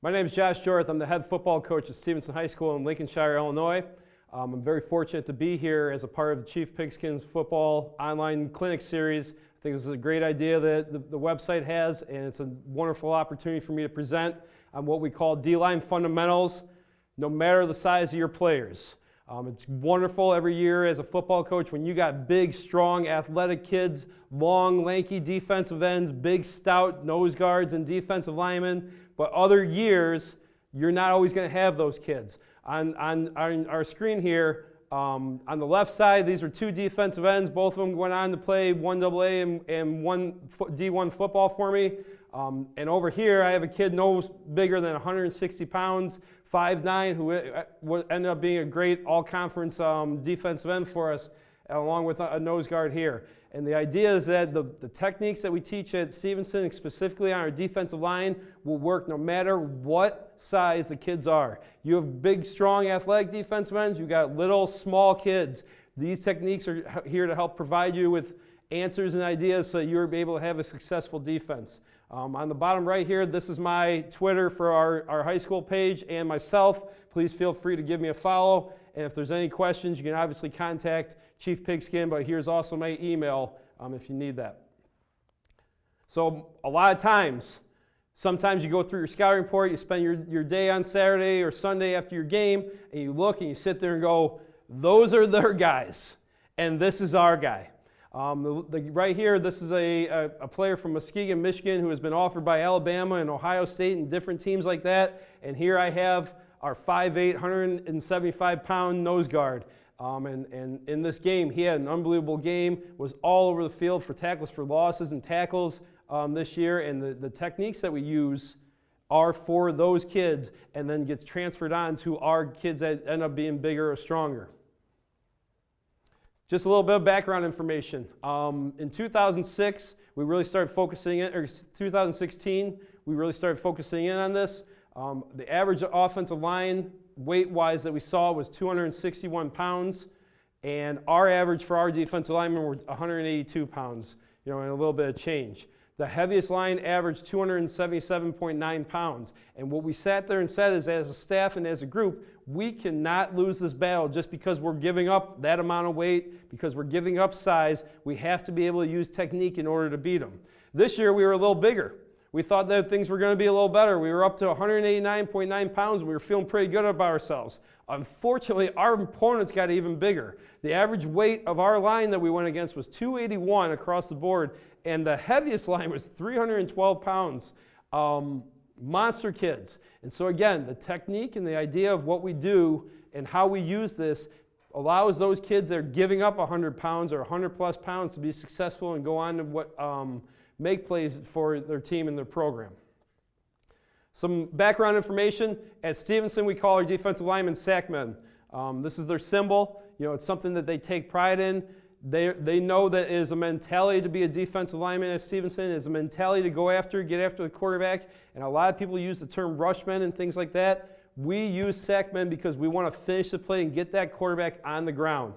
My name is Josh Hjorth. I'm the head football coach at Stevenson High School in Lincolnshire, Illinois. I'm very fortunate to be here as a part of the Chief Pigskin's football online clinic series. I think this is a great idea that the website has, and it's a wonderful opportunity for me to present on what we call D-line fundamentals, no matter the size of your players. It's wonderful every year as a football coach when you got big, strong, athletic kids, long, lanky defensive ends, big, stout nose guards and defensive linemen. But other years, you're not always going to have those kids. On our screen here, on the left side, these are two defensive ends. Both of them went on to play 1AA and one D1 football for me. And over here, I have a kid no bigger than 160 pounds, 5'9", who ended up being a great all-conference defensive end for us, along with a nose guard here. And the idea is that the techniques that we teach at Stevenson, specifically on our defensive line, will work no matter what size the kids are. You have big, strong, athletic defensive ends. You've got little, small kids. These techniques are here to help provide you with answers and ideas so you're able to have a successful defense. On the bottom right here, this is my Twitter for our high school page and myself. Please feel free to give me a follow. And if there's any questions, you can obviously contact Chief Pigskin, but here's also my email if you need that. So a lot of times, sometimes you go through your scouting report, you spend your day on Saturday or Sunday after your game, and you look and you sit there and go, those are their guys, and this is our guy. Right here, this is a player from Muskegon, Michigan, who has been offered by Alabama and Ohio State and different teams like that. And here I have our 5'8", 175-pound nose guard. And in this game, he had an unbelievable game, was all over the field for tackles for losses and tackles this year. And the techniques that we use are for those kids and then gets transferred on to our kids that end up being bigger or stronger. Just a little bit of background information. In 2006, we really started focusing in, or 2016, we really started focusing in on this. The average offensive line weight-wise that we saw was 261 pounds, and our average for our defensive linemen were 182 pounds, and a little bit of change. The heaviest line averaged 277.9 pounds. And what we sat there and said is, as a staff and as a group, we cannot lose this battle just because we're giving up that amount of weight, because we're giving up size. We have to be able to use technique in order to beat them. This year, we were a little bigger. We thought that things were going to be a little better. We were up to 189.9 pounds, and we were feeling pretty good about ourselves. Unfortunately, our opponents got even bigger. The average weight of our line that we went against was 281 across the board, and the heaviest line was 312 pounds. Monster kids. And so again, the technique and the idea of what we do and how we use this allows those kids that are giving up 100 pounds or 100 plus pounds to be successful and go on to make plays for their team and their program. Some background information. At Stevenson, we call our defensive linemen sackmen. This is their symbol. It's something that they take pride in. They know that it is a mentality to be a defensive lineman at Stevenson. It is a mentality to get after the quarterback. And a lot of people use the term rushmen and things like that. We use sackmen because we want to finish the play and get that quarterback on the ground.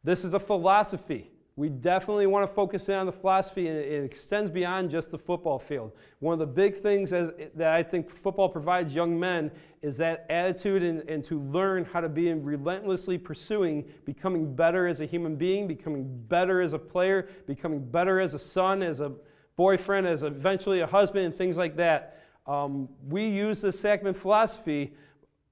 This is a philosophy. We definitely want to focus in on the philosophy, and it extends beyond just the football field. One of the big things that I think football provides young men is that attitude and to learn how to be relentlessly pursuing becoming better as a human being, becoming better as a player, becoming better as a son, as a boyfriend, as eventually a husband, and things like that. We use the Sackman philosophy,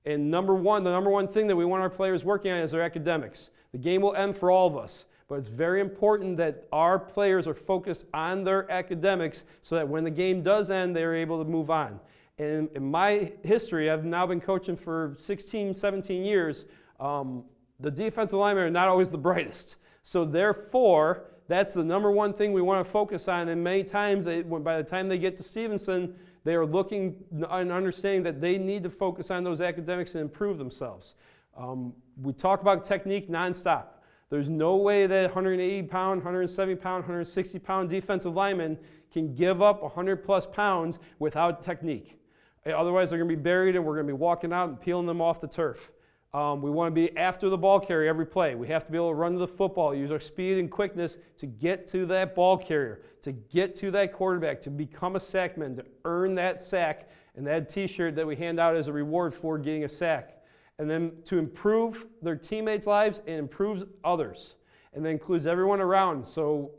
and the number one thing that we want our players working on is their academics. The game will end for all of us. But it's very important that our players are focused on their academics so that when the game does end, they're able to move on. And in my history, I've now been coaching for 16, 17 years, the defensive linemen are not always the brightest. So therefore, that's the number one thing we want to focus on. And many times, by the time they get to Stevenson, they are looking and understanding that they need to focus on those academics and improve themselves. We talk about technique nonstop. There's no way that 180-pound, 170-pound, 160-pound defensive lineman can give up 100-plus pounds without technique. Otherwise, they're going to be buried, and we're going to be walking out and peeling them off the turf. We want to be after the ball carrier every play. We have to be able to run to the football, use our speed and quickness to get to that ball carrier, to get to that quarterback, to become a sackman, to earn that sack and that t-shirt that we hand out as a reward for getting a sack. And then to improve their teammates' lives and improves others. And that includes everyone around. So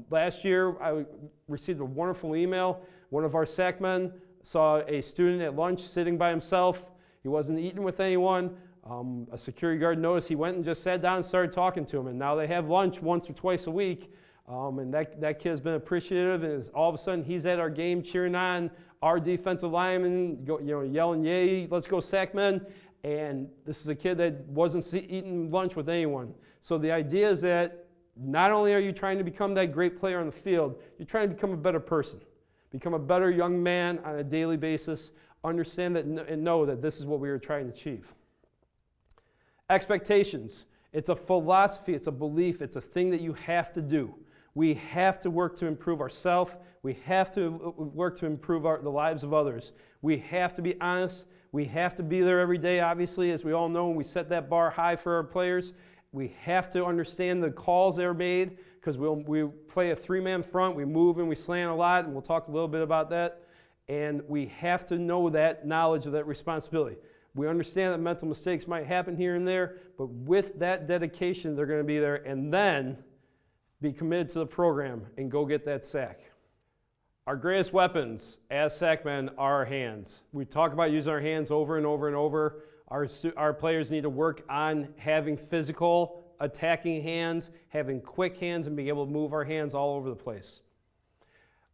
last year I received a wonderful email. One of our sackmen saw a student at lunch sitting by himself. He wasn't eating with anyone. A security guard noticed. He went and just sat down and started talking to him. And now they have lunch once or twice a week. And that kid's been appreciative. And all of a sudden he's at our game cheering on our defensive lineman, yelling, "Yay, let's go Sackmen." And this is a kid that wasn't eating lunch with anyone. So the idea is that not only are you trying to become that great player on the field, you're trying to become a better person. Become a better young man on a daily basis. Understand that and know that this is what we are trying to achieve. Expectations. It's a philosophy, it's a belief, it's a thing that you have to do. We have to work to improve ourselves. We have to work to improve the lives of others. We have to be honest. We have to be there every day, obviously, as we all know, when we set that bar high for our players. We have to understand the calls that are made, because we play a three-man front, we move and we slant a lot, and we'll talk a little bit about that. And we have to know that knowledge of that responsibility. We understand that mental mistakes might happen here and there, but with that dedication, they're going to be there, and then be committed to the program and go get that sack. Our greatest weapons as sackmen are our hands. We talk about using our hands over and over and over. Our players need to work on having physical, attacking hands, having quick hands, and being able to move our hands all over the place.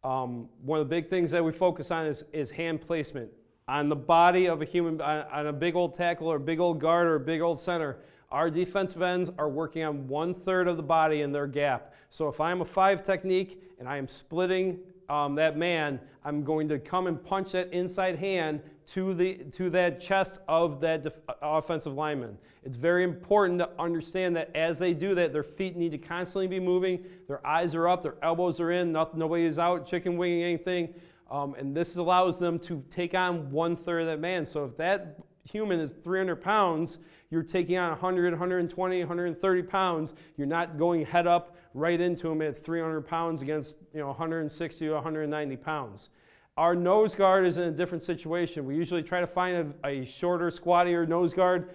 One of the big things that we focus on is hand placement. On the body of a human, on a big old tackle or a big old guard or a big old center, our defensive ends are working on 1/3 of the body in their gap. So if I'm a 5 technique and I am splitting that man, I'm going to come and punch that inside hand to that chest of that offensive lineman. It's very important to understand that as they do that, their feet need to constantly be moving, their eyes are up, their elbows are in, nobody is out chicken winging anything. And this allows them to take on 1/3 of that man. So if that human is 300 pounds, you're taking on 100, 120, 130 pounds. You're not going head up right into him at 300 pounds against 160 to 190 pounds. Our nose guard is in a different situation. We usually try to find a shorter, squattier nose guard.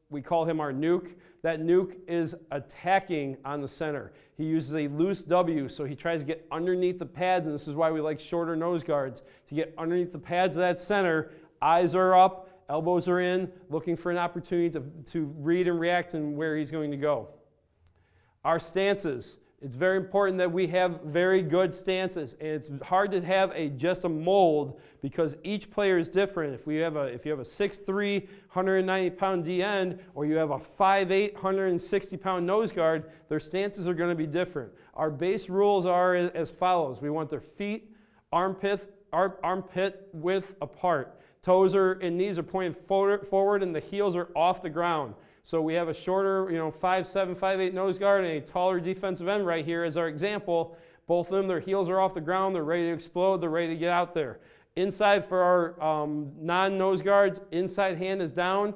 We call him our nuke. That nuke is attacking on the center. He uses a loose W, so he tries to get underneath the pads, and this is why we like shorter nose guards, to get underneath the pads of that center. Eyes are up, elbows are in, looking for an opportunity to read and react and where he's going to go. Our stances. It's very important that we have very good stances, and it's hard to have just a mold because each player is different. If you have a 6'3", 190-pound D end, or you have a 5'8", 160-pound nose guard, their stances are going to be different. Our base rules are as follows. We want their feet armpit width apart. Toes and knees are pointing forward, and the heels are off the ground. So we have a shorter, 5'7", 5'8" nose guard and a taller defensive end right here as our example. Both of them, their heels are off the ground, they're ready to explode, they're ready to get out there. Inside for our non-nose guards, inside hand is down,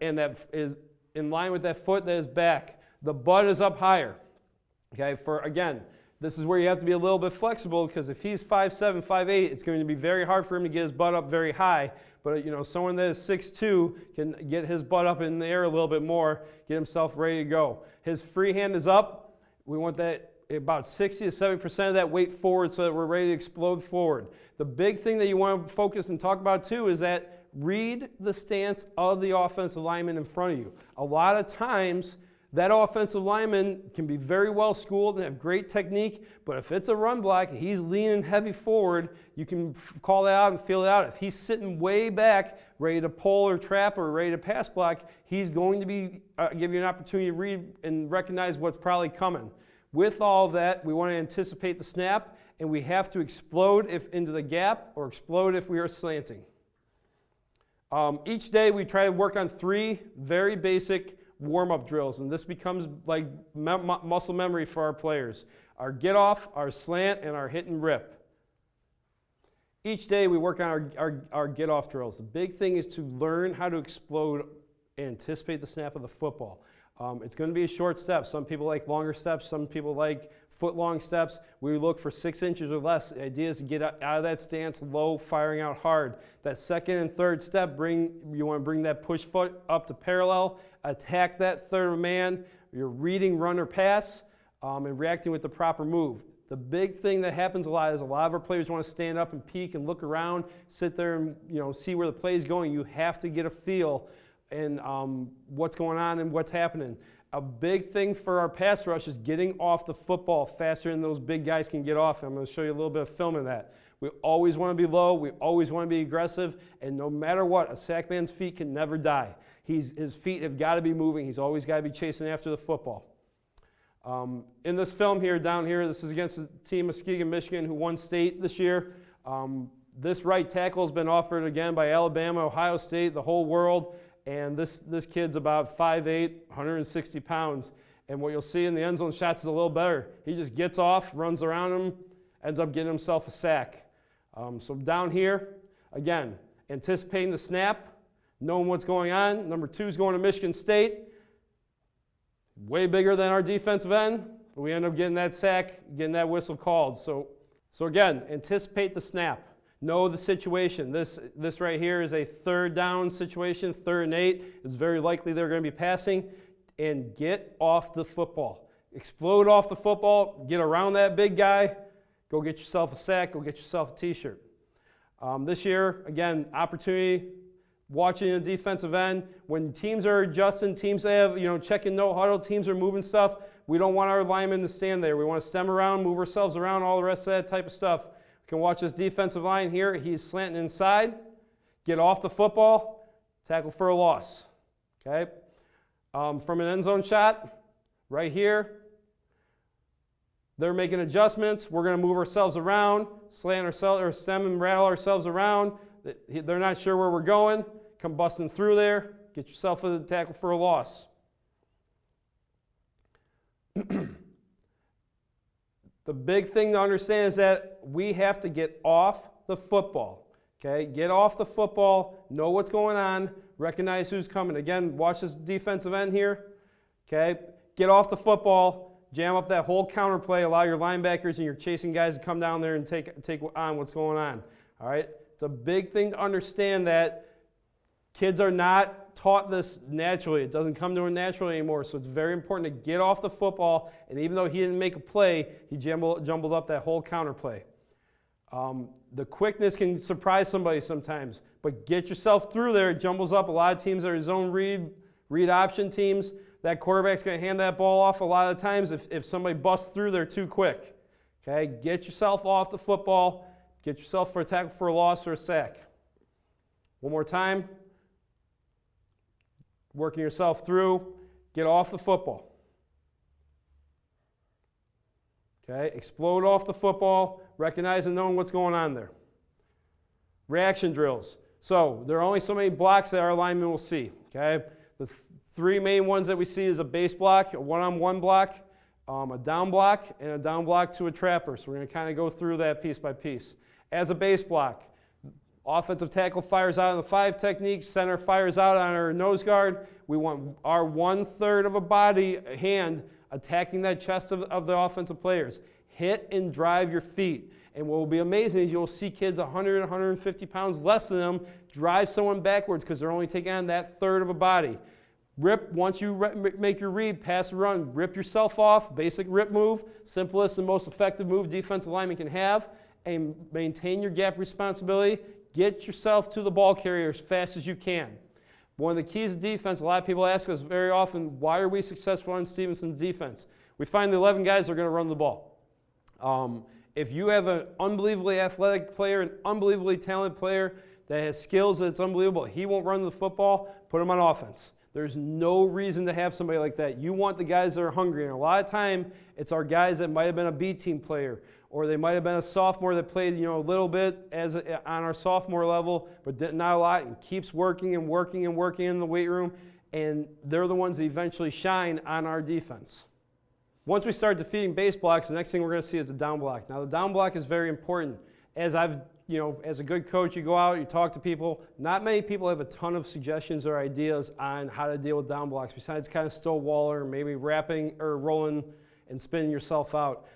and that is in line with that foot that is back. The butt is up higher. Okay, again, this is where you have to be a little bit flexible because if he's 5'7", 5'8", it's going to be very hard for him to get his butt up very high. But someone that is 6'2" can get his butt up in the air a little bit more, get himself ready to go. His free hand is up. We want that about 60 to 70% of that weight forward so that we're ready to explode forward. The big thing that you want to focus and talk about too is that read the stance of the offensive lineman in front of you. A lot of times, that offensive lineman can be very well schooled and have great technique, but if it's a run block, he's leaning heavy forward, you can call that out and feel it out. If he's sitting way back, ready to pull or trap or ready to pass block, he's going to give you an opportunity to read and recognize what's probably coming. With all of that, we want to anticipate the snap, and we have to explode into the gap or explode if we are slanting. Each day we try to work on 3 very basic warm-up drills, and this becomes like muscle memory for our players. Our get off, our slant, and our hit and rip. Each day we work on our get-off drills. The big thing is to learn how to explode and anticipate the snap of the football. It's going to be a short step. Some people like longer steps. Some people like foot-long steps. We look for 6 inches or less. The idea is to get out of that stance low, firing out hard. That second and third step, you want to bring that push foot up to parallel, attack that third man. You're reading run or pass and reacting with the proper move. The big thing that happens a lot is a lot of our players want to stand up and peek and look around, sit there and see where the play is going. You have to get a feel and what's going on and what's happening. A big thing for our pass rush is getting off the football faster than those big guys can get off. I'm going to show you a little bit of film of that. We always want to be low. We always want to be aggressive. And no matter what, a sack man's feet can never die. His feet have got to be moving. He's always got to be chasing after the football. In this film here, down here, this is against the team of Muskegon, Michigan, who won state this year. This right tackle has been offered again by Alabama, Ohio State, the whole world. And this kid's about 5'8", 160 pounds. And what you'll see in the end zone shots is a little better. He just gets off, runs around him, ends up getting himself a sack. So down here, again, anticipating the snap, knowing what's going on. Number 2 is going to Michigan State. Way bigger than our defensive end. But we end up getting that sack, getting that whistle called. So again, anticipate the snap. Know the situation. This right here is a third down situation, 3rd and 8. It's very likely they're going to be passing. And get off the football. Explode off the football. Get around that big guy. Go get yourself a sack. Go get yourself a T-shirt. This year, again, opportunity. Watching a defensive end. When teams are adjusting, teams have, checking no huddle, teams are moving stuff, we don't want our linemen to stand there. We want to stem around, move ourselves around, all the rest of that type of stuff. You can watch this defensive line here. He's slanting inside. Get off the football. Tackle for a loss. Okay? From an end zone shot, right here, they're making adjustments. We're going to move ourselves around, slant ourselves, or stem and rattle ourselves around. They're not sure where we're going. Come busting through there. Get yourself a tackle for a loss. The big thing to understand is that we have to get off the football. Okay? Get off the football. Know what's going on. Recognize who's coming. Again, watch this defensive end here. Okay? Get off the football. Jam up that whole counter play. Allow your linebackers and your chasing guys to come down there and take on what's going on. All right? It's a big thing to understand that kids are not taught this naturally. It doesn't come to them naturally anymore. So it's very important to get off the football. And even though he didn't make a play, he jumbled up that whole counter play. The quickness can surprise somebody sometimes. But get yourself through there. It jumbles up. A lot of teams are zone read option teams. That quarterback's going to hand that ball off a lot of times if somebody busts through there too quick. Okay? Get yourself off the football. Get yourself for a tackle for a loss or a sack. One more time. Working yourself through. Get off the football. Okay? Explode off the football. Recognize and knowing what's going on there. Reaction drills. So there are only so many blocks that our linemen will see. Okay? The 3 main ones that we see is a base block, a one-on-one block, a down block, and a down block to a trapper. So we're going to kind of go through that piece by piece. As a base block, offensive tackle fires out on the 5 technique, center fires out on our nose guard. We want our 1/3 of a body, hand, attacking that chest of the offensive players. Hit and drive your feet. And what will be amazing is you'll see kids 100, 150 pounds less than them drive someone backwards because they're only taking on that 1/3 of a body. Rip, once you make your read, pass or run, rip yourself off, basic rip move, simplest and most effective move defensive lineman can have, and maintain your gap responsibility. Get yourself to the ball carrier as fast as you can. One of the keys to defense, a lot of people ask us very often, why are we successful on Stevenson's defense? We find the 11 guys are going to run the ball. If you have an unbelievably athletic player, an unbelievably talented player that has skills that's unbelievable, he won't run the football, put him on offense. There's no reason to have somebody like that. You want the guys that are hungry. And a lot of time, it's our guys that might have been a B team player, or they might have been a sophomore that played a little bit on our sophomore level, but not a lot, and keeps working and working and working in the weight room. And they're the ones that eventually shine on our defense. Once we start defeating base blocks, the next thing we're going to see is the down block. Now, the down block is very important. As I've as a good coach, you go out, you talk to people. Not many people have a ton of suggestions or ideas on how to deal with down blocks, besides kind of still waller, maybe wrapping or rolling and spinning yourself out.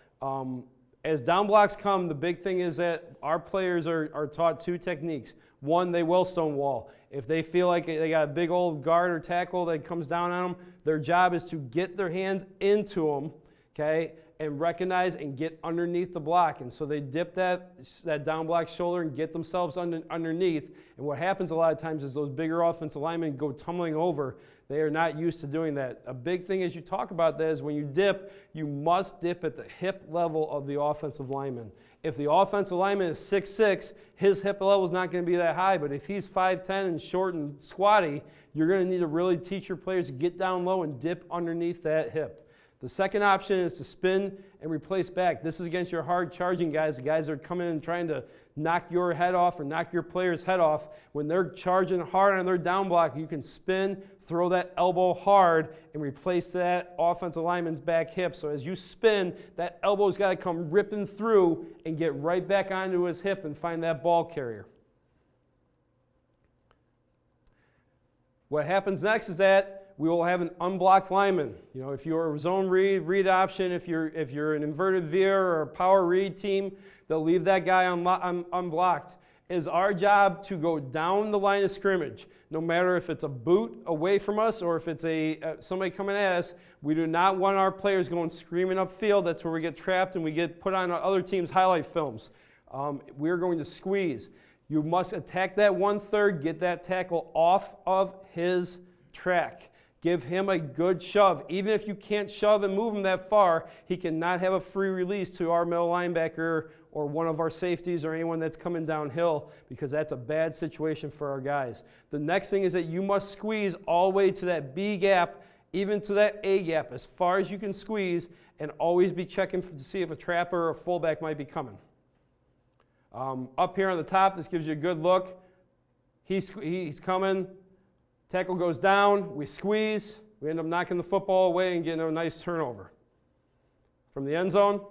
As down blocks come, the big thing is that our players are taught 2 techniques. One, they will stonewall. If they feel like they got a big old guard or tackle that comes down on them, their job is to get their hands into them, okay, and recognize and get underneath the block. And so they dip that down block shoulder and get themselves underneath. And what happens a lot of times is those bigger offensive linemen go tumbling over. They are not used to doing that. A big thing as you talk about that is when you dip, you must dip at the hip level of the offensive lineman. If the offensive lineman is 6'6", his hip level is not going to be that high. But if he's 5'10" and short and squatty, you're going to need to really teach your players to get down low and dip underneath that hip. The second option is to spin and replace back. This is against your hard charging guys, the guys that are coming in and trying to knock your head off or knock your player's head off. When they're charging hard on their down block, you can spin, throw that elbow hard, and replace that offensive lineman's back hip. So as you spin, that elbow's got to come ripping through and get right back onto his hip and find that ball carrier. What happens next is that we will have an unblocked lineman. If you're a zone read option, if you're an inverted veer or a power read team, they'll leave that guy unblocked. It is our job to go down the line of scrimmage. No matter if it's a boot away from us or if it's somebody coming at us, we do not want our players going screaming upfield. That's where we get trapped and we get put on other teams' highlight films. We're going to squeeze. You must attack that 1/3, get that tackle off of his track. Give him a good shove. Even if you can't shove and move him that far, he cannot have a free release to our middle linebacker or one of our safeties or anyone that's coming downhill, because that's a bad situation for our guys. The next thing is that you must squeeze all the way to that B gap, even to that A gap, as far as you can squeeze, and always be checking to see if a trapper or a fullback might be coming. Up here on the top, this gives you a good look. He's coming. Tackle goes down, we squeeze, we end up knocking the football away and getting a nice turnover. From the end zone,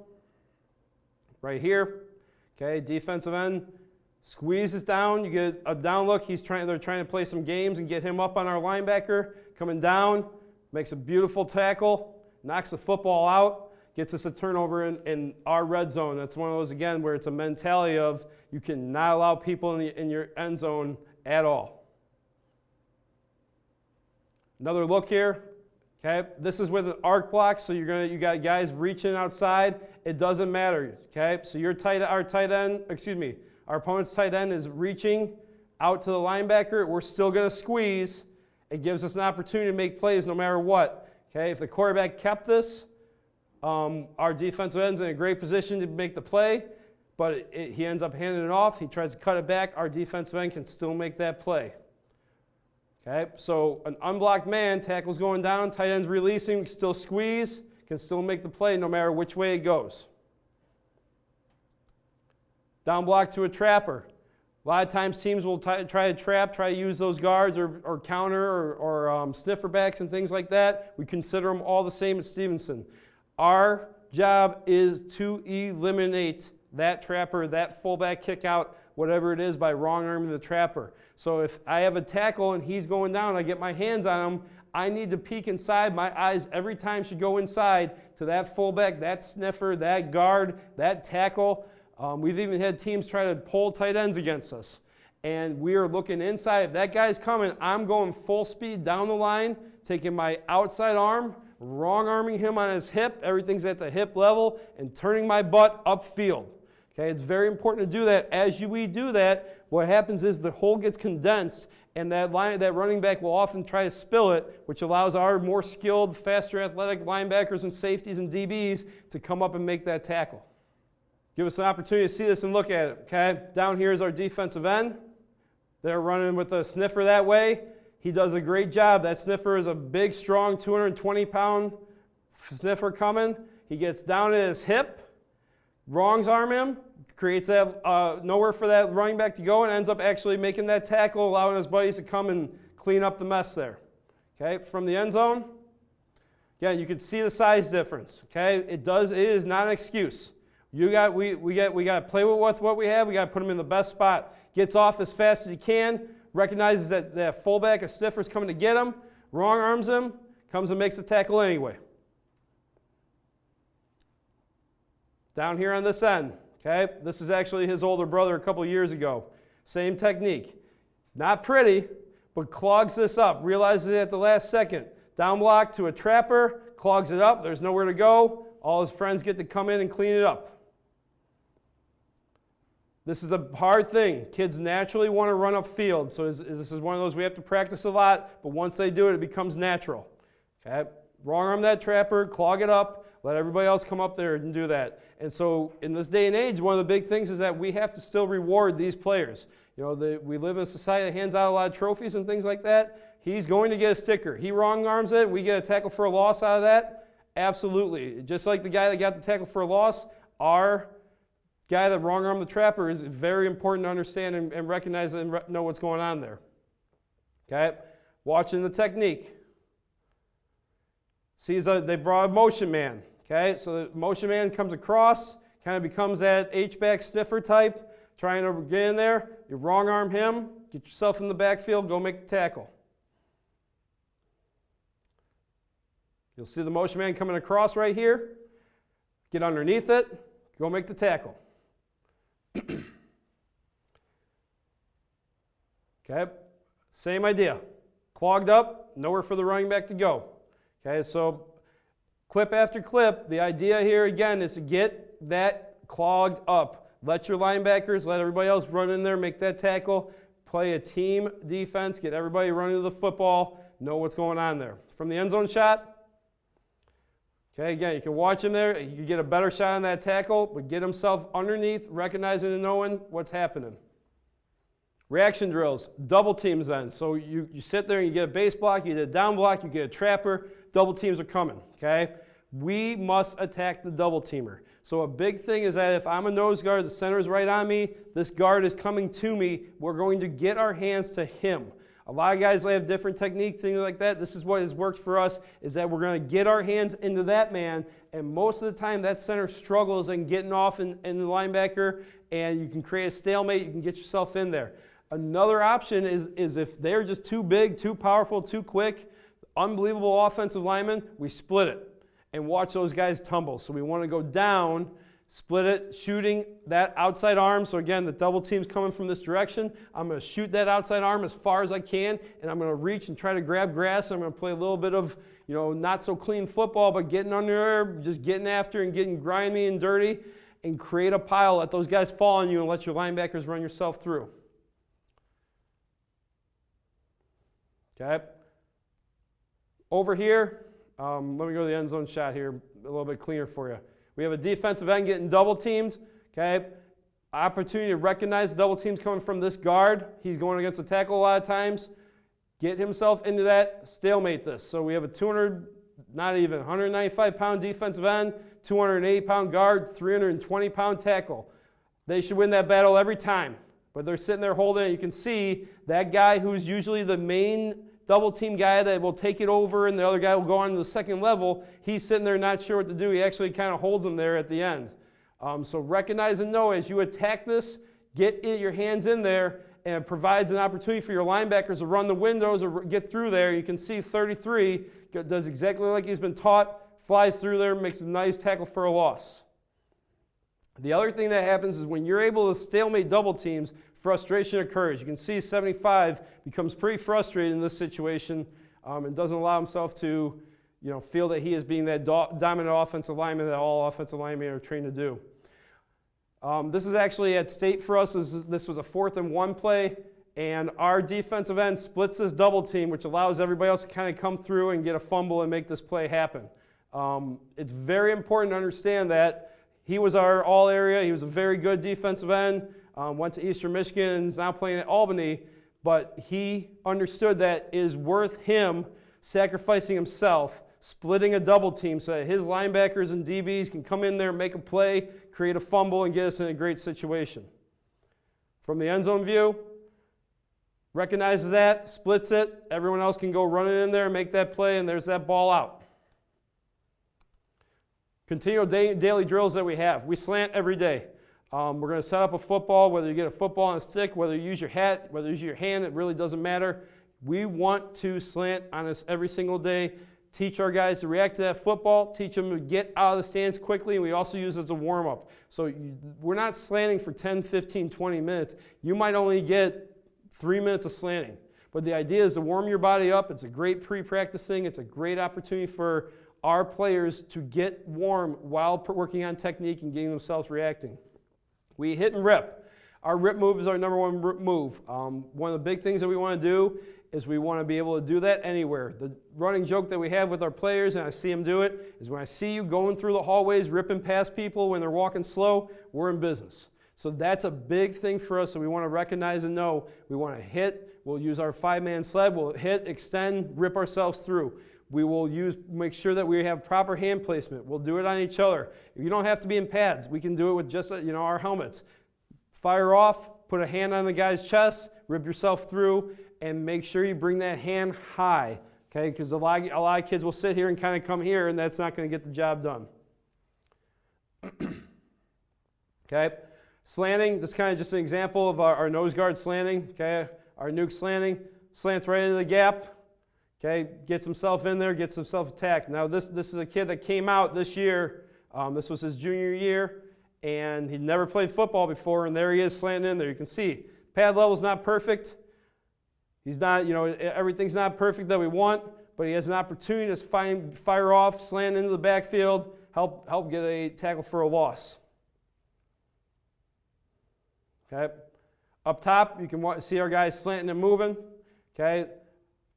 right here, okay, defensive end, squeezes down, you get a down look, they're trying to play some games and get him up on our linebacker, coming down, makes a beautiful tackle, knocks the football out, gets us a turnover in our red zone. That's one of those, again, where it's a mentality of you cannot allow people in your end zone at all. Another look here, okay? This is with an arc block, so you got guys reaching outside. It doesn't matter, okay? So our opponent's tight end is reaching out to the linebacker. We're still going to squeeze. It gives us an opportunity to make plays no matter what, okay? If the quarterback kept this, our defensive end's in a great position to make the play, but he ends up handing it off. He tries to cut it back. Our defensive end can still make that play. Okay, so an unblocked man, tackle's going down, tight end's releasing, still squeeze, can still make the play no matter which way it goes. Down block to a trapper. A lot of times teams will try to use those guards or counter or sniffer backs and things like that. We consider them all the same at Stevenson. Our job is to eliminate that trapper, that fullback kick out, whatever it is, by wrong arming the trapper. So if I have a tackle and he's going down, I get my hands on him, I need to peek inside. My eyes every time should go inside to that fullback, that sniffer, that guard, that tackle. We've even had teams try to pull tight ends against us. And we are looking inside. If that guy's coming, I'm going full speed down the line, taking my outside arm, wrong arming him on his hip, everything's at the hip level, and turning my butt upfield. Okay, it's very important to do that. As we do that, what happens is the hole gets condensed, and that running back will often try to spill it, which allows our more skilled, faster athletic linebackers and safeties and DBs to come up and make that tackle. Give us an opportunity to see this and look at it. Okay, down here is our defensive end. They're running with a sniffer that way. He does a great job. That sniffer is a big, strong, 220-pound sniffer coming. He gets down at his hip, wrongs arm him, creates that nowhere for that running back to go, and ends up actually making that tackle, allowing his buddies to come and clean up the mess there. Okay, from the end zone, again, you can see the size difference. Okay, it is not an excuse. We got to play with what we have. We got to put him in the best spot. Gets off as fast as he can. Recognizes that fullback, a stiffer's coming to get him. Wrong arms him. Comes and makes the tackle anyway. Down here on this end. Okay, this is actually his older brother a couple years ago. Same technique. Not pretty, but clogs this up. Realizes it at the last second. Down block to a trapper. Clogs it up. There's nowhere to go. All his friends get to come in and clean it up. This is a hard thing. Kids naturally want to run upfield, so this is one of those we have to practice a lot, but once they do it, it becomes natural. Okay? Wrong arm that trapper, clog it up, let everybody else come up there and do that. And so in this day and age, one of the big things is that we have to still reward these players. You know, we live in a society that hands out a lot of trophies and things like that. He's going to get a sticker. He wrong arms it, we get a tackle for a loss out of that. Absolutely. Just like the guy that got the tackle for a loss, our guy that wrong armed the trapper is very important to understand and recognize and know what's going on there. Okay? Watching the technique. Sees they brought a motion man. Okay? So the motion man comes across, kind of becomes that H-back stiffer type, trying to get in there. You wrong arm him, get yourself in the backfield, go make the tackle. You'll see the motion man coming across right here. Get underneath it, go make the tackle. Okay, same idea. Clogged up, nowhere for the running back to go. Okay, so clip after clip, the idea here again is to get that clogged up. Let your linebackers, let everybody else run in there, make that tackle, play a team defense, get everybody running to the football, know what's going on there. From the end zone shot, okay, again, you can watch him there. You can get a better shot on that tackle, but get himself underneath, recognizing and knowing what's happening. Reaction drills, double teams then. So you sit there and you get a base block, you get a down block, you get a trapper, double teams are coming, okay? We must attack the double teamer. So a big thing is that if I'm a nose guard, the center is right on me, this guard is coming to me, we're going to get our hands to him. A lot of guys have different technique, things like that. This is what has worked for us, is that we're going to get our hands into that man, and most of the time that center struggles in getting off in the linebacker, and you can create a stalemate, you can get yourself in there. Another option is if they're just too big, too powerful, too quick, unbelievable offensive linemen, we split it and watch those guys tumble. So we want to go down, split it, shooting that outside arm. So again, the double team's coming from this direction. I'm going to shoot that outside arm as far as I can, and I'm going to reach and try to grab grass. I'm going to play a little bit of, not so clean football, but getting under there, just getting after and getting grimy and dirty, and create a pile. Let those guys fall on you and let your linebackers run yourself through. Okay. Over here, let me go to the end zone shot here, a little bit cleaner for you. We have a defensive end getting double teamed. Okay. Opportunity to recognize double teams coming from this guard. He's going against the tackle a lot of times. Get himself into that, stalemate this. So we have a 195-pound defensive end, 280-pound guard, 320-pound tackle. They should win that battle every time. But they're sitting there holding it. You can see that guy who's usually the main double team guy that will take it over and the other guy will go on to the second level. He's sitting there not sure what to do. He actually kind of holds them there at the end. So recognize and know as you attack this, get your hands in there, and it provides an opportunity for your linebackers to run the windows or get through there. You can see 33 does exactly like he's been taught, flies through there, makes a nice tackle for a loss. The other thing that happens is when you're able to stalemate double teams, frustration occurs. You can see 75 becomes pretty frustrated in this situation and doesn't allow himself to feel that he is being that dominant offensive lineman that all offensive linemen are trained to do. This is actually at state for us. This was a 4th and 1 play, and our defensive end splits this double team, which allows everybody else to kind of come through and get a fumble and make this play happen. It's very important to understand that he was our all-area. He was a very good defensive end. Went to Eastern Michigan and is now playing at Albany. But he understood that it is worth him sacrificing himself, splitting a double team so that his linebackers and DBs can come in there, make a play, create a fumble, and get us in a great situation. From the end zone view, recognizes that, splits it. Everyone else can go running in there and make that play, and there's that ball out. Continual daily drills that we have. We slant every day. We're going to set up a football, whether you get a football on a stick, whether you use your hat, whether you use your hand, it really doesn't matter. We want to slant on this every single day, teach our guys to react to that football, teach them to get out of the stands quickly, and we also use it as a warm-up. So we're not slanting for 10, 15, 20 minutes. You might only get 3 minutes of slanting. But the idea is to warm your body up. It's a great pre-practice thing. It's a great opportunity for our players to get warm while working on technique and getting themselves reacting. We hit and rip. Our rip move is our number one move. One of the big things that we want to do is we want to be able to do that anywhere. The running joke that we have with our players, and I see them do it, is when I see you going through the hallways, ripping past people when they're walking slow, we're in business. So that's a big thing for us, so we want to recognize and know. We want to hit. We'll use our 5-man sled. We'll hit, extend, rip ourselves through. We will make sure that we have proper hand placement. We'll do it on each other. You don't have to be in pads. We can do it with just our helmets. Fire off, put a hand on the guy's chest, rip yourself through, and make sure you bring that hand high, okay? Because a lot of kids will sit here and kind of come here, and that's not going to get the job done. Okay? Slanting, this is kind of just an example of our nose guard slanting, okay? Our nuke slanting, slants right into the gap. Okay, gets himself in there, gets himself attacked. Now this is a kid that came out this year. This was his junior year, and he'd never played football before, and there he is slanting in there. You can see pad level's not perfect. He's not, everything's not perfect that we want, but he has an opportunity to fire off, slant into the backfield, help get a tackle for a loss. Okay, up top you can see our guys slanting and moving. Okay.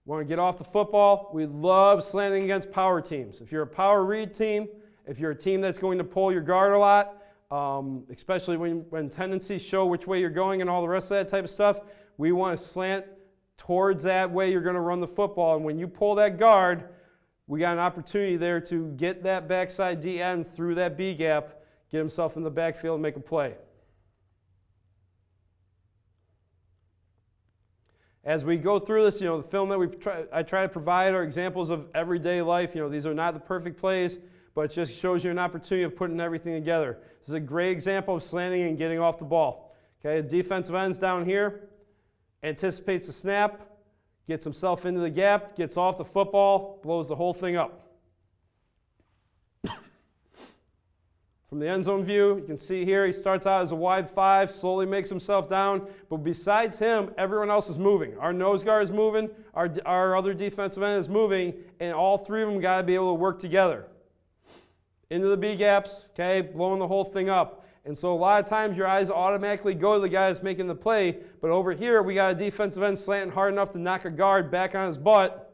Want to get off the football? We love slanting against power teams. If you're a power read team, if you're a team that's going to pull your guard a lot, especially when tendencies show which way you're going and all the rest of that type of stuff, we want to slant towards that way you're going to run the football. And when you pull that guard, we got an opportunity there to get that backside D end through that B gap, get himself in the backfield and make a play. As we go through this, the film that I try to provide are examples of everyday life. These are not the perfect plays, but it just shows you an opportunity of putting everything together. This is a great example of slanting and getting off the ball. Okay, defensive end's down here, anticipates the snap, gets himself into the gap, gets off the football, blows the whole thing up. From the end zone view, you can see here he starts out as a wide 5, slowly makes himself down, but besides him, everyone else is moving. Our nose guard is moving, our other defensive end is moving, and all three of them got to be able to work together. Into the B gaps, okay, blowing the whole thing up. And so a lot of times your eyes automatically go to the guy that's making the play, but over here we got a defensive end slanting hard enough to knock a guard back on his butt,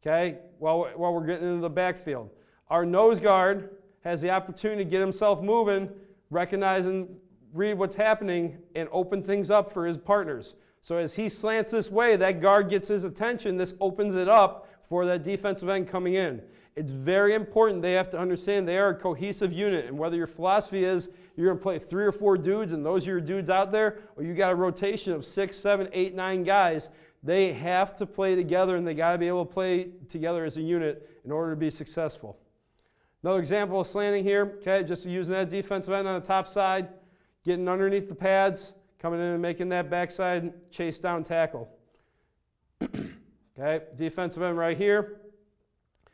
okay, while we're getting into the backfield. Our nose guard has the opportunity to get himself moving, recognize and read what's happening, and open things up for his partners. So as he slants this way, that guard gets his attention. This opens it up for that defensive end coming in. It's very important. They have to understand they are a cohesive unit, and whether your philosophy is you're going to play 3 or 4 dudes and those are your dudes out there, or you got a rotation of 6, 7, 8, 9 guys, they have to play together, and they got to be able to play together as a unit in order to be successful. Another example of slanting here, okay, just using that defensive end on the top side, getting underneath the pads, coming in and making that backside chase down tackle. Okay, defensive end right here,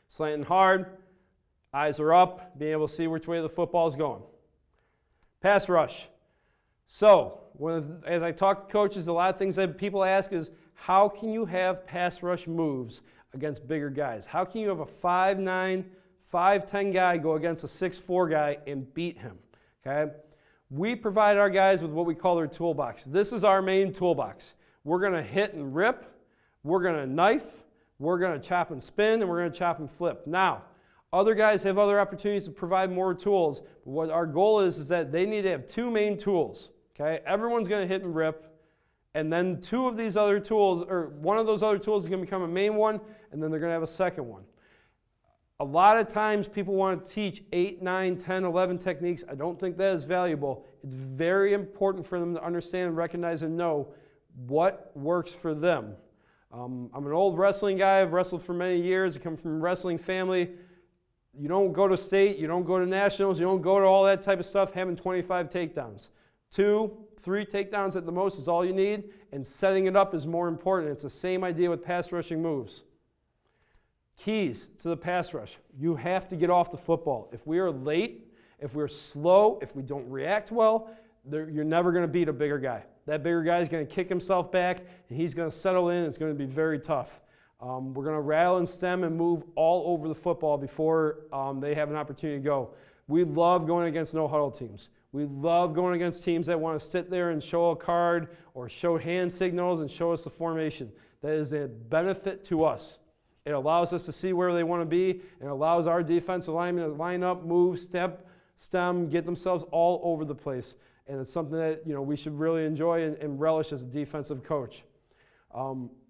slanting hard, eyes are up, being able to see which way the football is going. Pass rush. So, as I talk to coaches, a lot of things that people ask is, how can you have pass rush moves against bigger guys? How can you have a 5'9", 5'10" guy go against a 6'4" guy and beat him? Okay? We provide our guys with what we call their toolbox. This is our main toolbox. We're going to hit and rip, we're going to knife, we're going to chop and spin, and we're going to chop and flip. Now, other guys have other opportunities to provide more tools, but what our goal is that they need to have 2 main tools. Okay? Everyone's going to hit and rip, and then 2 of these other tools, or one of those other tools is going to become a main one, and then they're going to have a second one. A lot of times people want to teach 8, 9, 10, 11 techniques. I don't think that is valuable. It's very important for them to understand, recognize, and know what works for them. I'm an old wrestling guy. I've wrestled for many years. I come from a wrestling family. You don't go to state, you don't go to nationals, you don't go to all that type of stuff having 25 takedowns. 2, 3 takedowns at the most is all you need, and setting it up is more important. It's the same idea with pass rushing moves. Keys to the pass rush. You have to get off the football. If we are late, if we're slow, if we don't react well, you're never going to beat a bigger guy. That bigger guy is going to kick himself back, and he's going to settle in. It's going to be very tough. We're going to rattle and stem and move all over the football before they have an opportunity to go. We love going against no-huddle teams. We love going against teams that want to sit there and show a card or show hand signals and show us the formation. That is a benefit to us. It allows us to see where they want to be, and it allows our defensive linemen to line up, move, step, stem, get themselves all over the place. And it's something that we should really enjoy and relish as a defensive coach.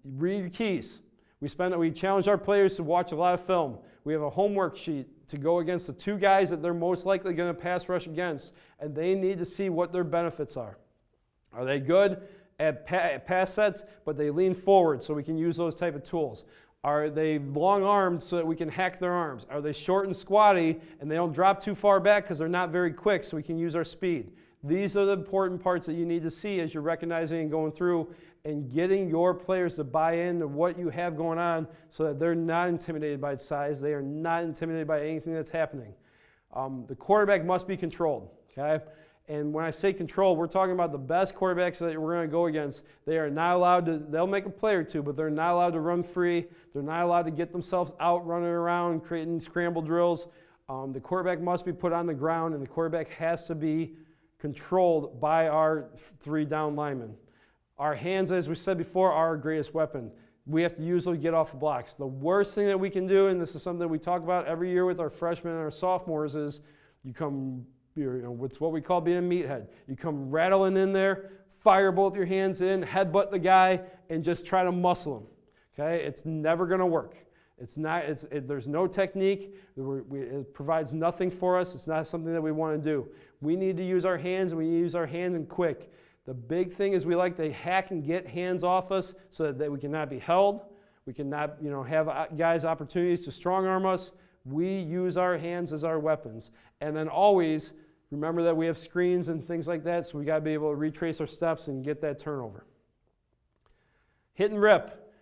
Read your keys. We challenge our players to watch a lot of film. We have a homework sheet to go against the 2 guys that they're most likely going to pass rush against, and they need to see what their benefits are. Are they good at pass sets, but they lean forward so we can use those type of tools? Are they long-armed so that we can hack their arms? Are they short and squatty and they don't drop too far back because they're not very quick so we can use our speed? These are the important parts that you need to see as you're recognizing and going through and getting your players to buy into what you have going on so that they're not intimidated by size. They are not intimidated by anything that's happening. The quarterback must be controlled, okay? And when I say control, we're talking about the best quarterbacks that we're going to go against. They are not allowed to, they'll make a play or two, but they're not allowed to run free. They're not allowed to get themselves out running around, creating scramble drills. The quarterback must be put on the ground, and the quarterback has to be controlled by our 3 down linemen. Our hands, as we said before, are our greatest weapon. We have to use them to get off the blocks. The worst thing that we can do, and this is something that we talk about every year with our freshmen and our sophomores, is it's what we call being a meathead. You come rattling in there, fire both your hands in, headbutt the guy, and just try to muscle him. Okay? It's never going to work. There's no technique. It provides nothing for us. It's not something that we want to do. We need to use our hands, and we need to use our hands and quick. The big thing is we like to hack and get hands off us so that we cannot be held. We cannot have guys opportunities to strong arm us. We use our hands as our weapons. And then always remember that we have screens and things like that, so we got to be able to retrace our steps and get that turnover. Hit and rip.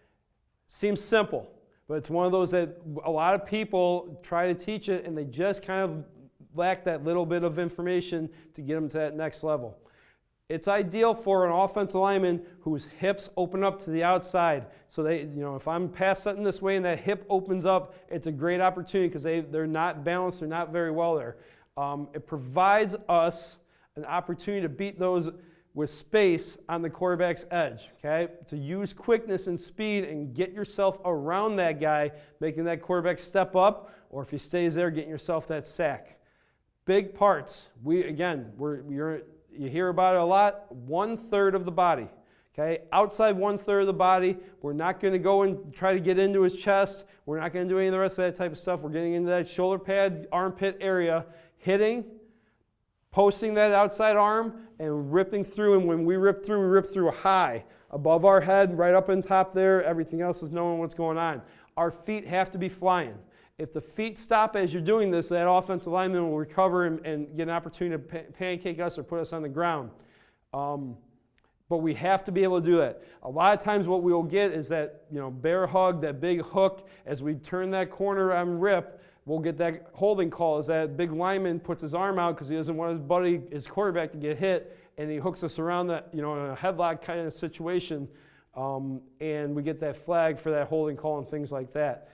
Seems simple, but it's one of those that a lot of people try to teach it, and they just kind of lack that little bit of information to get them to that next level. It's ideal for an offensive lineman whose hips open up to the outside. So if I'm pass setting this way and that hip opens up, it's a great opportunity because they're not balanced, they're not very well there. It provides us an opportunity to beat those with space on the quarterback's edge, okay? To use quickness and speed and get yourself around that guy, making that quarterback step up, or if he stays there, getting yourself that sack. Big parts. You hear about it a lot, 1/3 of the body. Okay? Outside 1/3 of the body, we're not going to go and try to get into his chest. We're not going to do any of the rest of that type of stuff. We're getting into that shoulder pad, armpit area, hitting, posting that outside arm, and ripping through. And when we rip through high, above our head, right up on top there. Everything else is knowing what's going on. Our feet have to be flying. If the feet stop as you're doing this, that offensive lineman will recover and get an opportunity to pancake us or put us on the ground. But we have to be able to do that. A lot of times what we'll get is that bear hug, that big hook. As we turn that corner and rip, we'll get that holding call as that big lineman puts his arm out because he doesn't want his quarterback to get hit, and he hooks us around that, in a headlock kind of situation, and we get that flag for that holding call and things like that.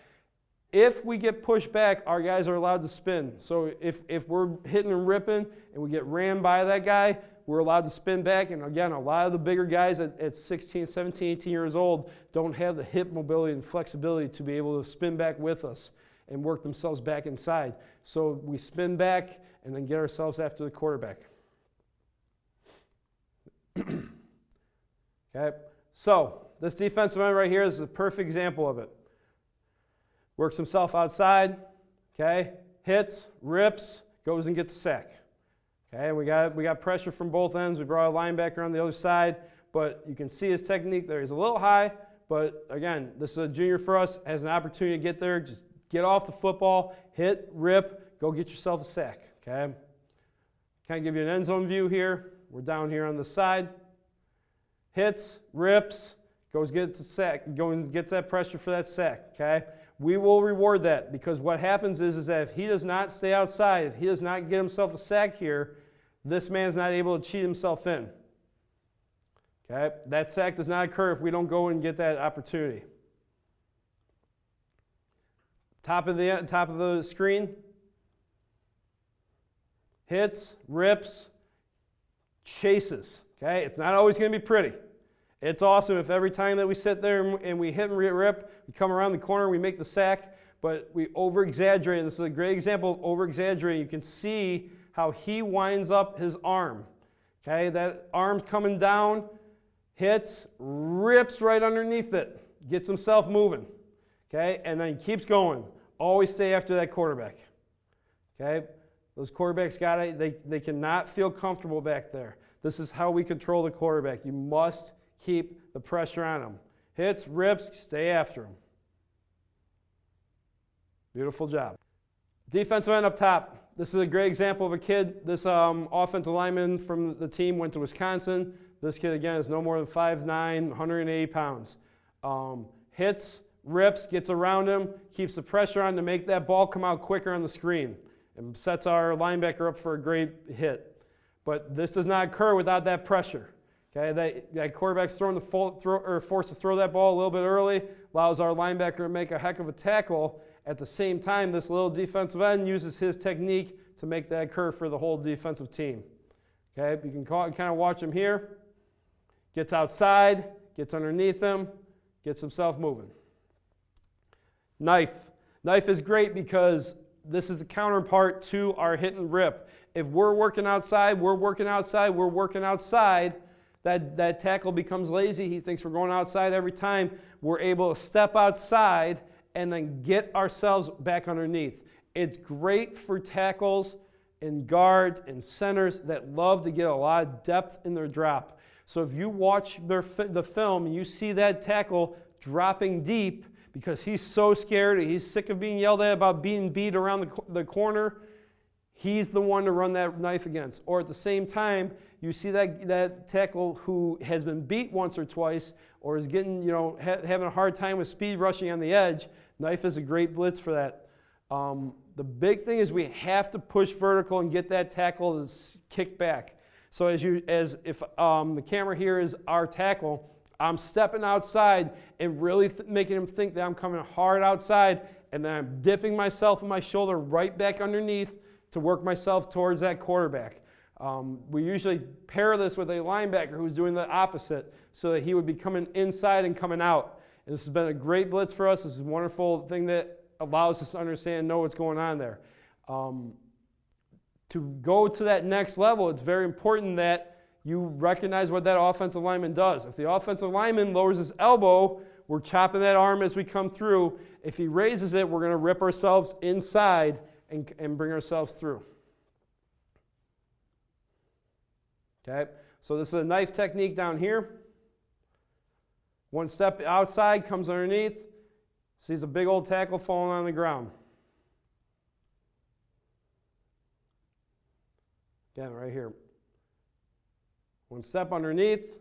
If we get pushed back, our guys are allowed to spin. So if we're hitting and ripping and we get rammed by that guy, we're allowed to spin back. And again, a lot of the bigger guys at 16, 17, 18 years old don't have the hip mobility and flexibility to be able to spin back with us and work themselves back inside. So we spin back and then get ourselves after the quarterback. Okay, so this defensive end right here is a perfect example of it. Works himself outside, okay, hits, rips, goes and gets a sack. Okay, we got pressure from both ends. We brought a linebacker on the other side, but you can see his technique there. He's a little high, but again, this is a junior for us, has an opportunity to get there, just get off the football, hit, rip, go get yourself a sack, okay? Kind of give you an end zone view here. We're down here on the side. Hits, rips, goes gets a sack, goes and gets that pressure for that sack, okay? We will reward that because what happens is that if he does not stay outside, if he does not get himself a sack here, this man's not able to cheat himself in. Okay? That sack does not occur if we don't go and get that opportunity. Top of the screen. Hits, rips, chases. Okay? It's not always going to be pretty. It's awesome if every time that we sit there and we hit and rip, we come around the corner, we make the sack, but we over-exaggerate. This is a great example of over-exaggerating. You can see how he winds up his arm. Okay? That arm's coming down, hits, rips right underneath it, gets himself moving. Okay? And then keeps going. Always stay after that quarterback. Okay? Those quarterbacks they cannot feel comfortable back there. This is how we control the quarterback. You must keep the pressure on him. Hits, rips, stay after him. Beautiful job. Defensive end up top. This is a great example of a kid. This offensive lineman from the team went to Wisconsin. This kid, again, is no more than 5'9", 180 pounds. Hits, rips, gets around him, keeps the pressure on to make that ball come out quicker on the screen, and sets our linebacker up for a great hit. But this does not occur without that pressure. Okay, that quarterback's forced to throw that ball a little bit early, allows our linebacker to make a heck of a tackle. At the same time, this little defensive end uses his technique to make that occur for the whole defensive team. Okay, you can kind of watch him here. Gets outside, gets underneath him, gets himself moving. Knife. Knife is great because this is the counterpart to our hit and rip. If we're working outside, that tackle becomes lazy. He thinks we're going outside every time. We're able to step outside and then get ourselves back underneath. It's great for tackles and guards and centers that love to get a lot of depth in their drop. So if you watch the film and you see that tackle dropping deep because he's so scared, he's sick of being yelled at about being beat around the corner, he's the one to run that knife against. Or at the same time, you see that tackle who has been beat once or twice or is getting, having a hard time with speed rushing on the edge. Knife is a great blitz for that. The big thing is we have to push vertical and get that tackle to kick back. So if the camera here is our tackle, I'm stepping outside and really making him think that I'm coming hard outside, and then I'm dipping myself and my shoulder right back underneath to work myself towards that quarterback. We usually pair this with a linebacker who's doing the opposite so that he would be coming inside and coming out. And this has been a great blitz for us. This is a wonderful thing that allows us to understand and know what's going on there. To go to that next level, it's very important that you recognize what that offensive lineman does. If the offensive lineman lowers his elbow, we're chopping that arm as we come through. If he raises it, we're going to rip ourselves inside and bring ourselves through. Okay, so this is a knife technique down here. One step outside, comes underneath, sees a big old tackle falling on the ground. Again, right here. One step underneath,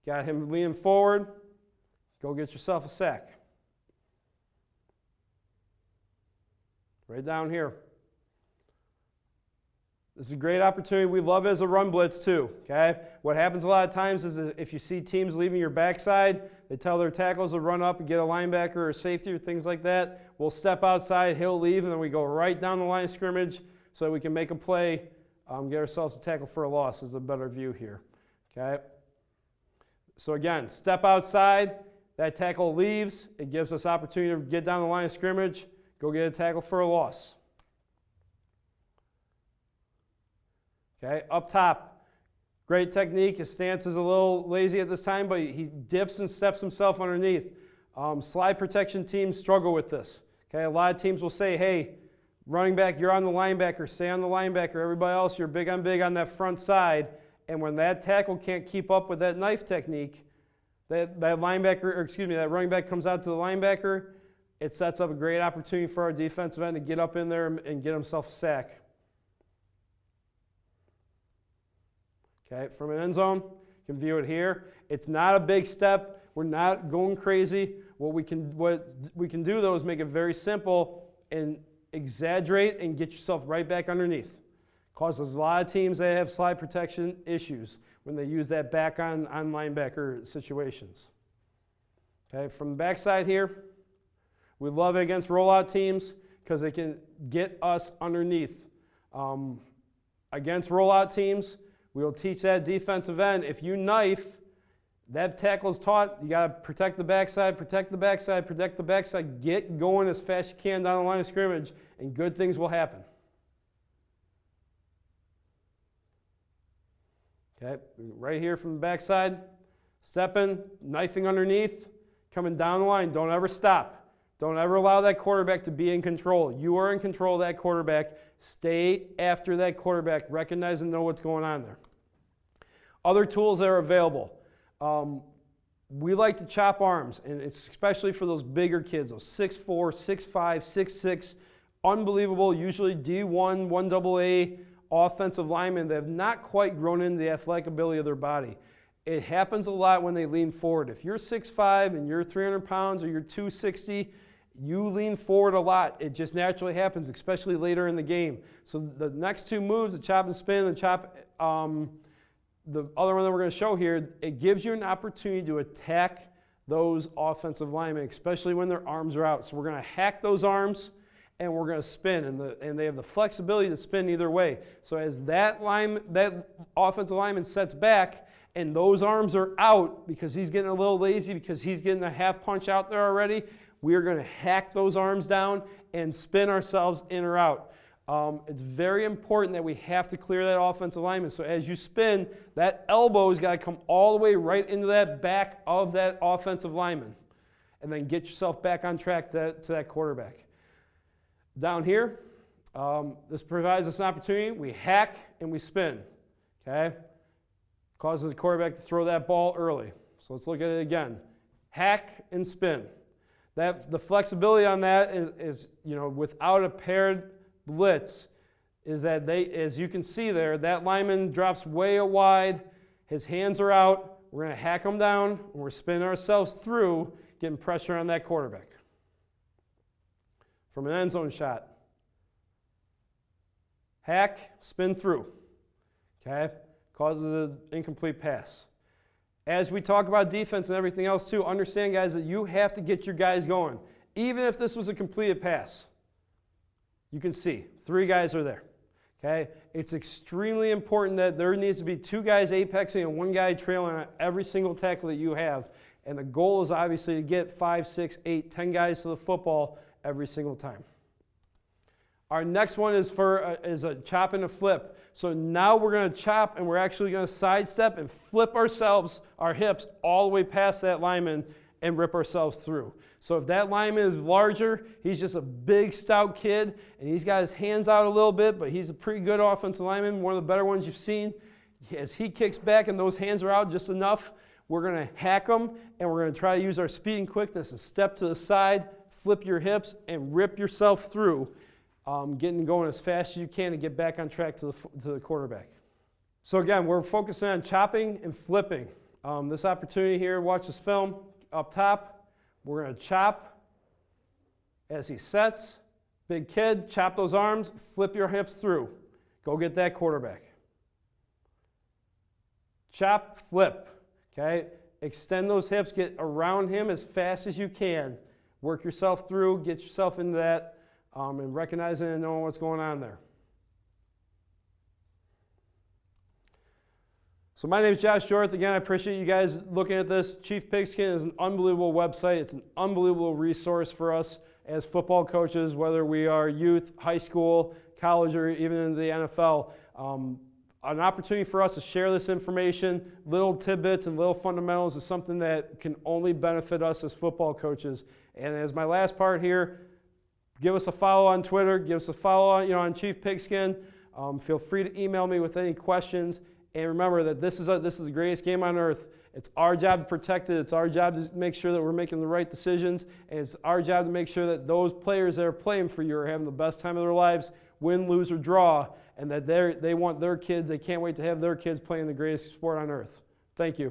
got him leaning forward, go get yourself a sack. Right down here. This is a great opportunity. We love it as a run blitz too, okay? What happens a lot of times is that if you see teams leaving your backside, they tell their tackles to run up and get a linebacker or safety or things like that. We'll step outside, he'll leave, and then we go right down the line of scrimmage so that we can make a play, get ourselves a tackle for a loss is a better view here, okay? So again, step outside, that tackle leaves, it gives us opportunity to get down the line of scrimmage, go get a tackle for a loss. Okay, up top, great technique. His stance is a little lazy at this time, but he dips and steps himself underneath. Slide protection teams struggle with this. Okay, a lot of teams will say, hey, running back, you're on the linebacker, stay on the linebacker. Everybody else, you're big on that front side. And when that tackle can't keep up with that knife technique, that running back comes out to the linebacker, it sets up a great opportunity for our defensive end to get up in there and get himself a sack. Okay, from an end zone, you can view it here. It's not a big step. We're not going crazy. What we can do, though, is make it very simple and exaggerate and get yourself right back underneath. Causes a lot of teams that have slide protection issues when they use that back on linebacker situations. Okay, from the backside here, we love it against rollout teams because they can get us underneath. Against rollout teams, we will teach that defensive end, if you knife, that tackle is taught, you got to protect the backside, protect the backside, protect the backside. Get going as fast as you can down the line of scrimmage, and good things will happen. Okay, right here from the backside, stepping, knifing underneath, coming down the line. Don't ever stop. Don't ever allow that quarterback to be in control. You are in control of that quarterback. Stay after that quarterback. Recognize and know what's going on there. Other tools that are available. We like to chop arms, and it's especially for those bigger kids, those 6'4", 6'5", 6'6", unbelievable, usually D1, 1AA offensive linemen that have not quite grown into the athletic ability of their body. It happens a lot when they lean forward. If you're 6'5" and you're 300 pounds or you're 260, you lean forward a lot. It just naturally happens, especially later in the game. So the next two moves, the chop and spin, the chop, the other one that we're going to show here, it gives you an opportunity to attack those offensive linemen, especially when their arms are out. So we're going to hack those arms and we're going to spin, and they have the flexibility to spin either way. So as that offensive lineman sets back and those arms are out because he's getting a little lazy, because he's getting a half punch out there already, we are going to hack those arms down and spin ourselves in or out. It's very important that we have to clear that offensive lineman. So as you spin, that elbow's got to come all the way right into that back of that offensive lineman, and then get yourself back on track to that quarterback. Down here, this provides us an opportunity. We hack and we spin. Okay, causes the quarterback to throw that ball early. So let's look at it again. Hack and spin. The flexibility on that is without a paired blitz, is that as you can see there, that lineman drops way wide, his hands are out, we're going to hack him down, and we're spinning ourselves through, getting pressure on that quarterback. From an end zone shot, hack, spin through, okay? Causes an incomplete pass. As we talk about defense and everything else too, understand, guys, that you have to get your guys going. Even if this was a completed pass, you can see 3 guys are there. Okay? It's extremely important that there needs to be 2 guys apexing and 1 guy trailing on every single tackle that you have. And the goal is obviously to get 5, 6, 8, 10 guys to the football every single time. Our next one is a chop and a flip. So now we're going to chop and we're actually going to sidestep and flip our hips all the way past that lineman and rip ourselves through. So if that lineman is larger, he's just a big, stout kid, and he's got his hands out a little bit, but he's a pretty good offensive lineman, one of the better ones you've seen. As he kicks back and those hands are out just enough, we're going to hack him, and we're going to try to use our speed and quickness and step to the side, flip your hips, and rip yourself through, getting going as fast as you can to get back on track to the quarterback. So again, we're focusing on chopping and flipping. This opportunity here, watch this film. Up top, we're going to chop as he sets. Big kid, chop those arms, flip your hips through. Go get that quarterback. Chop, flip. Okay? Extend those hips, get around him as fast as you can. Work yourself through, get yourself into that, and recognizing and knowing what's going on there. So my name is Josh Hjorth. Again, I appreciate you guys looking at this. Chief Pigskin is an unbelievable website. It's an unbelievable resource for us as football coaches, whether we are youth, high school, college, or even in the NFL. An opportunity for us to share this information, little tidbits and little fundamentals, is something that can only benefit us as football coaches. And as my last part here, give us a follow on Twitter, give us a follow on Chief Pigskin. Feel free to email me with any questions. And remember that this is the greatest game on earth. It's our job to protect it. It's our job to make sure that we're making the right decisions. And it's our job to make sure that those players that are playing for you are having the best time of their lives, win, lose, or draw, and that they want their kids, they can't wait to have their kids playing the greatest sport on earth. Thank you.